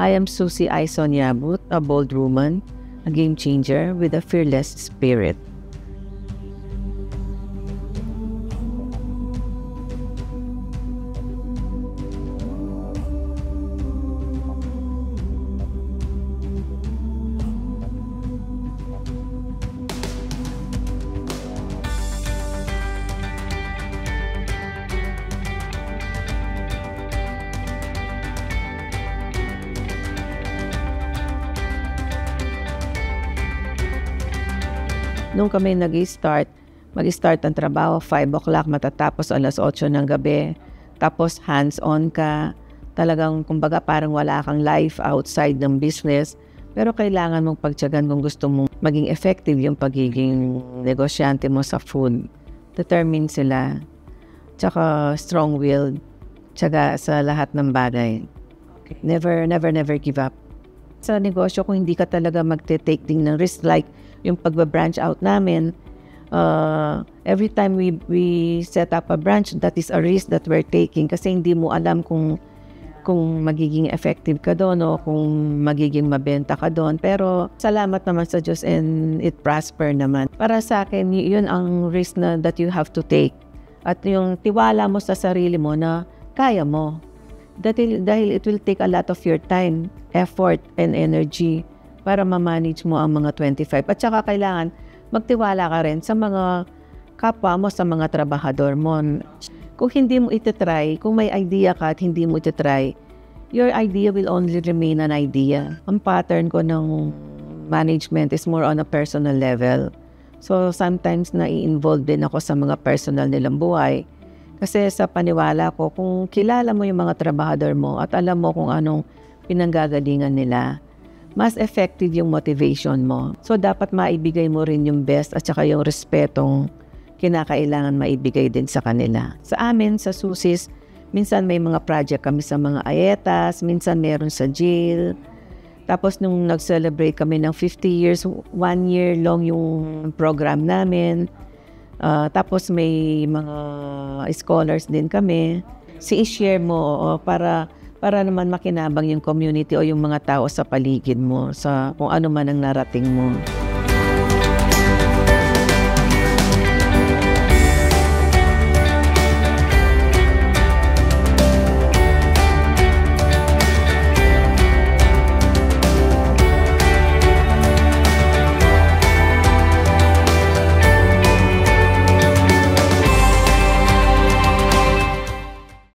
I am Susie Aison Yabut, a bold woman, a game changer with a fearless spirit. Nung kami mag-start ang trabaho, 5 o'clock, matatapos alas 8 ng gabi. Tapos hands-on ka. Talagang, kumbaga, parang wala kang life outside ng business. Pero kailangan mong pagtiyagan kung gusto mong maging effective yung pagiging negosyante mo sa food. Determined sila. Tsaka strong-willed. Tsaka sa lahat ng bagay. Never give up. Sa negosyo, kung hindi ka talaga magte-take din ng risk, like yung pagba-branch out namin, every time we set up a branch, that is a risk that we're taking kasi hindi mo alam kung magiging effective ka doon o kung magiging mabenta ka doon. Pero salamat naman sa Diyos and it prosper naman. Para sa akin, yun ang risk na that you have to take. At yung tiwala mo sa sarili mo na kaya mo. Dahil it will take a lot of your time, effort, and energy para ma-manage mo ang mga 25. At saka kailangan magtiwala ka rin sa mga kapwa mo, sa mga trabahador mo. Kung hindi mo itatry, kung may idea ka at hindi mo itatry, your idea will only remain an idea. Ang pattern ko ng management is more on a personal level. So sometimes nai-involve din ako sa mga personal nilang buhay. Kasi sa paniwala ko, kung kilala mo yung mga trabahador mo at alam mo kung anong pinanggagalingan nila, mas effective yung motivation mo. So, dapat maibigay mo rin yung best at saka yung respetong kinakailangan maibigay din sa kanila. Sa amin, sa Susis, minsan may mga project kami sa mga ayetas, minsan meron sa jail. Tapos, nung nag-celebrate kami ng 50 years, 1 year long yung program namin. Tapos, may mga scholars din kami. I-share mo para naman makinabang yung community o yung mga tao sa paligid mo, sa kung ano man ang narating mo.